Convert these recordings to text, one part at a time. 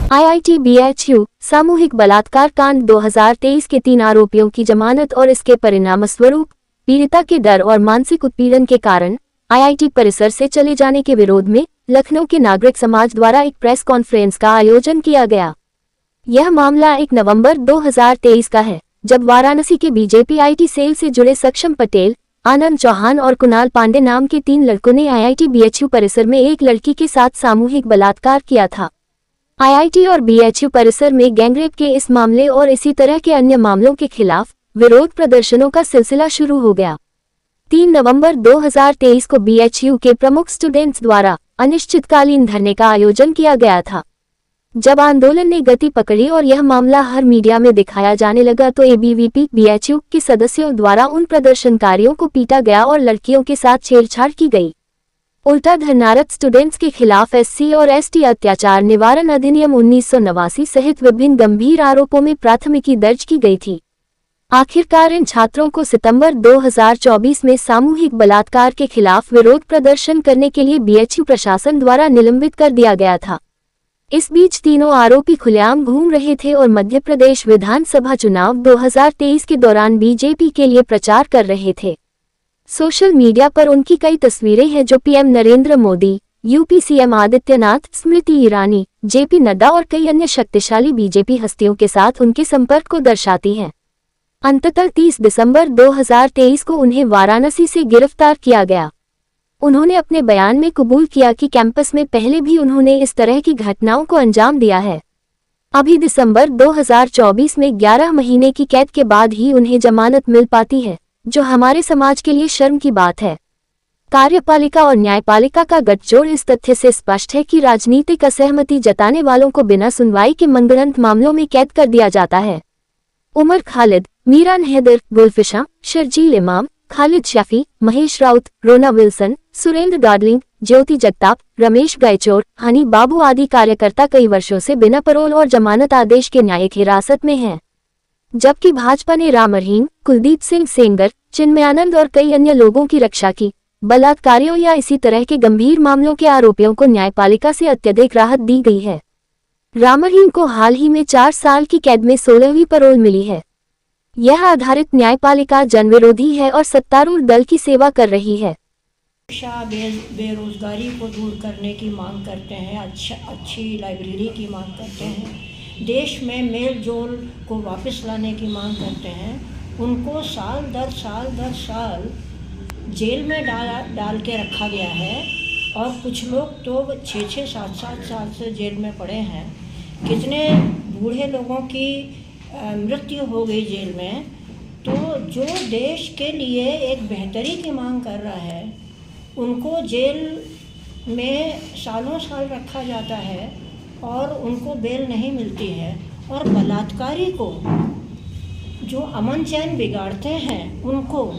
IIT BHU सामूहिक बलात्कार कांड 2023 के 3 आरोपियों की जमानत और इसके परिणामस्वरूप पीड़िता के डर और मानसिक उत्पीड़न के कारण IIT परिसर से चले जाने के विरोध में लखनऊ के नागरिक समाज द्वारा एक प्रेस कॉन्फ्रेंस का आयोजन किया गया। यह मामला 1 नवंबर 2023 का है, जब वाराणसी के बीजेपी IT सेल से जुड़े सक्षम पटेल, आनंद चौहान और कुणाल पांडे नाम के 3 लड़कों ने IIT BHU परिसर में एक लड़की के साथ सामूहिक बलात्कार किया था। IIT और BHU परिसर में गैंगरेप के इस मामले और इसी तरह के अन्य मामलों के खिलाफ विरोध प्रदर्शनों का सिलसिला शुरू हो गया। 3 नवंबर 2023 को BHU के प्रमुख स्टूडेंट्स द्वारा अनिश्चितकालीन धरने का आयोजन किया गया था। जब आंदोलन ने गति पकड़ी और यह मामला हर मीडिया में दिखाया जाने लगा तो ABVP BHU के सदस्यों द्वारा उन प्रदर्शनकारियों को पीटा गया और लड़कियों के साथ छेड़छाड़ की गई। उल्टा धरनारत स्टूडेंट्स के खिलाफ SC और ST अत्याचार निवारण अधिनियम 1989 सहित विभिन्न गंभीर आरोपों में प्राथमिकी दर्ज की गई थी। आखिरकार इन छात्रों को सितंबर 2024 में सामूहिक बलात्कार के खिलाफ विरोध प्रदर्शन करने के लिए BHU प्रशासन द्वारा निलंबित कर दिया गया था। इस बीच तीनों आरोपी खुलेआम घूम रहे थे और मध्य प्रदेश विधानसभा चुनाव 2023 के दौरान BJP के लिए प्रचार कर रहे थे। सोशल मीडिया पर उनकी कई तस्वीरें हैं जो PM Narendra Modi, UP CM Adityanath, Smriti Irani, JP Nadda और कई अन्य शक्तिशाली BJP हस्तियों के साथ उनके संपर्क को दर्शाती हैं। अंततः 30 दिसंबर 2023 को उन्हें वाराणसी से गिरफ्तार किया गया। उन्होंने अपने बयान में कबूल किया कि कैंपस में पहले भी उन्होंने इस तरह की घटनाओं को अंजाम दिया है। अभी दिसंबर 2024 में 11 महीने की कैद के बाद ही उन्हें जमानत मिल पाती है, जो हमारे समाज के लिए शर्म की बात है। कार्यपालिका और न्यायपालिका का गठजोड़ इस तथ्य से स्पष्ट है कि राजनीतिक असहमति जताने वालों को बिना सुनवाई के मनगढ़ंत मामलों में कैद कर दिया जाता है। उमर खालिद, मीरान हैदर, गुलफिशा, शर्जील इमाम, खालिद शफी, महेश राउत, रोना विल्सन, सुरेंद्र डार्लिंग, ज्योति जगताप, रमेश गायचोर, हनी बाबू आदि कार्यकर्ता कई वर्षों से बिना पैरोल और जमानत आदेश के न्यायिक हिरासत में हैं। जबकि भाजपा ने राम रहीम, कुलदीप सिंह सेंगर, चिन्मयानंद और कई अन्य लोगों की रक्षा की। बलात्कारियों या इसी तरह के गंभीर मामलों के आरोपियों को न्यायपालिका से अत्यधिक राहत दी गई है। राम रहीम को हाल ही में 4 साल की कैद में 16वीं पैरोल मिली है। यह आधारित न्यायपालिका जनविरोधी है और सत्तारूढ़ दल की सेवा कर रही है। बेरोजगारी को दूर करने की मांग करते हैं, अच्छी लाइब्रेरी की मांग करते हैं, देश में मेल जोल को वापस लाने की मांग करते हैं। उनको साल दर साल जेल में डाल के रखा गया है और कुछ लोग तो 6-6, 7-7 साल से जेल में पड़े हैं। कितने बूढ़े लोगों की मृत्यु हो गई जेल में। तो जो देश के लिए एक बेहतरी की मांग कर रहा है, उनको जेल में सालों साल रखा जाता है और उनको बेल नहीं मिलती है। और बलात्कारी को जो अमन चैन बिगाड़ते हैं, उनको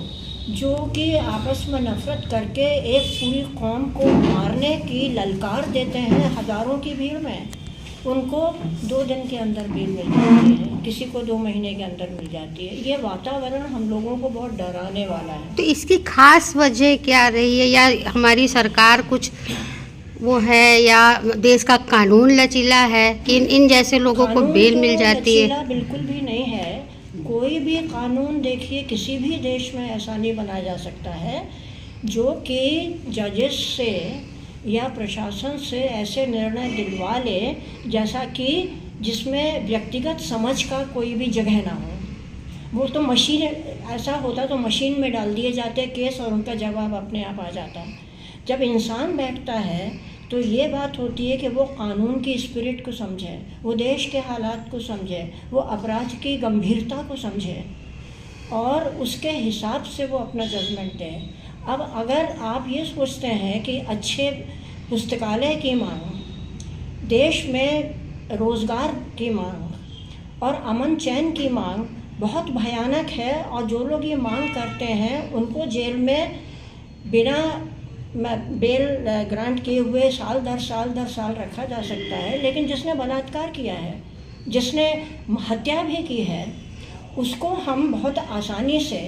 जो कि आपस में नफरत करके एक पूरी कौम को मारने की ललकार देते हैं हज़ारों की भीड़ में, उनको 2 दिन के अंदर बेल मिल जाती है, किसी को 2 महीने के अंदर मिल जाती है। ये वातावरण हम लोगों को बहुत डराने वाला है। तो इसकी खास वजह क्या रही है, या हमारी सरकार कुछ वो है, या देश का कानून लचीला है कि इन जैसे लोगों को बेल मिल जाती है? बिल्कुल भी नहीं है। कोई भी कानून देखिए, किसी भी देश में ऐसा नहीं बनाया जा सकता है जो कि जजेस से या प्रशासन से ऐसे निर्णय दिलवा ले जैसा कि जिसमें व्यक्तिगत समझ का कोई भी जगह ना हो। वो तो मशीन, ऐसा होता तो मशीन में डाल दिए जाते केस और उनका जवाब अपने आप आ जाता। जब इंसान बैठता है तो ये बात होती है कि वो कानून की स्पिरिट को समझे, वो देश के हालात को समझे, वो अपराध की गंभीरता को समझे और उसके हिसाब से वो अपना जजमेंट दे। अब अगर आप ये सोचते हैं कि अच्छे पुस्तकालय की मांग, देश में रोज़गार की मांग और अमन चैन की मांग बहुत भयानक है, और जो लोग ये मांग करते हैं उनको जेल में बिना बेल ग्रांट किए हुए साल दर साल रखा जा सकता है। लेकिन जिसने बलात्कार किया है, जिसने हत्या भी की है, उसको हम बहुत आसानी से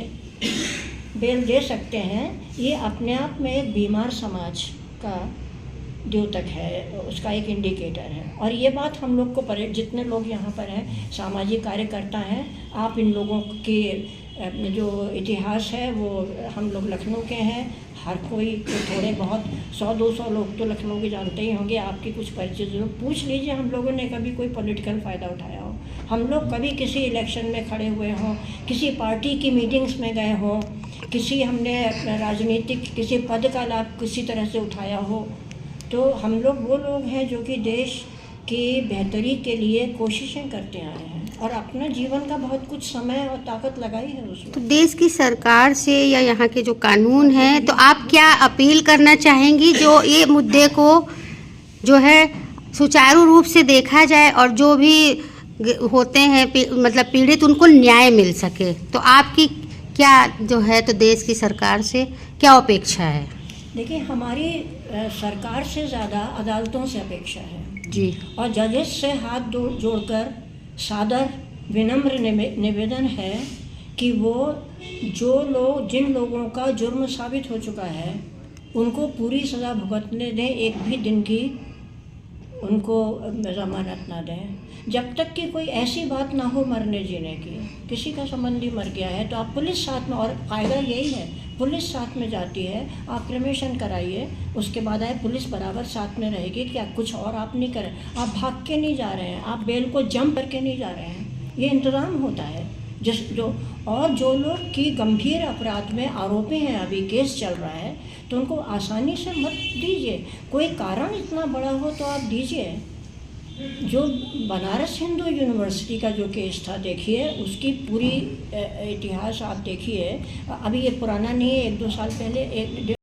बेल दे सकते हैं। ये अपने आप में एक बीमार समाज का द्योतक है, उसका एक इंडिकेटर है। और ये बात हम लोग को जितने लोग यहाँ पर हैं सामाजिक कार्यकर्ता हैं, आप इन लोगों के जो इतिहास है वो हम लोग लखनऊ के हैं, हर कोई तो थोड़े बहुत 100-200 लोग तो लखनऊ के जानते ही होंगे, आपकी कुछ परिचय जरूर पूछ लीजिए। हम लोगों ने कभी कोई पॉलिटिकल फ़ायदा उठाया हो, हम लोग कभी किसी इलेक्शन में खड़े हुए हों, किसी पार्टी की मीटिंग्स में गए हों, किसी हमने राजनीतिक किसी पद का लाभ किसी तरह से उठाया हो, तो हम लोग वो लोग हैं जो कि देश की बेहतरी के लिए कोशिशें करते आए हैं और अपना जीवन का बहुत कुछ समय और ताकत लगाई है उसमें। तो देश की सरकार से या यहाँ के जो कानून हैं, तो आप क्या अपील करना चाहेंगी जो ये मुद्दे को जो है सुचारू रूप से देखा जाए और जो भी होते हैं मतलब पीड़ित उनको न्याय मिल सके? तो आपकी क्या जो है तो देश की सरकार से क्या अपेक्षा है? देखिए, हमारी सरकार से ज़्यादा अदालतों से अपेक्षा है जी, और जजेस से हाथ जोड़कर सादर विनम्र निवेदन है कि वो जिन लोगों का जुर्म साबित हो चुका है उनको पूरी सज़ा भुगतने दें, एक भी दिन की उनको ज़मानत ना दें, जब तक कि कोई ऐसी बात ना हो मरने जीने की। किसी का संबंधी मर गया है तो आप पुलिस साथ में, और कायदा यही है पुलिस साथ में जाती है, आप क्रेमेशन कराइए, उसके बाद आए पुलिस बराबर साथ में रहेगी कि आप कुछ और आप नहीं करें, आप भाग के नहीं जा रहे हैं, आप बेल को जंप करके नहीं जा रहे हैं, ये इंतज़ाम होता है। जो लोग की गंभीर अपराध में आरोपी हैं, अभी केस चल रहा है, तो उनको आसानी से मत दीजिए, कोई कारण इतना बड़ा हो तो आप दीजिए। जो बनारस हिंदू यूनिवर्सिटी का जो केस था, देखिए उसकी पूरी इतिहास आप देखिए, अभी ये पुराना नहीं है, 1-2 साल पहले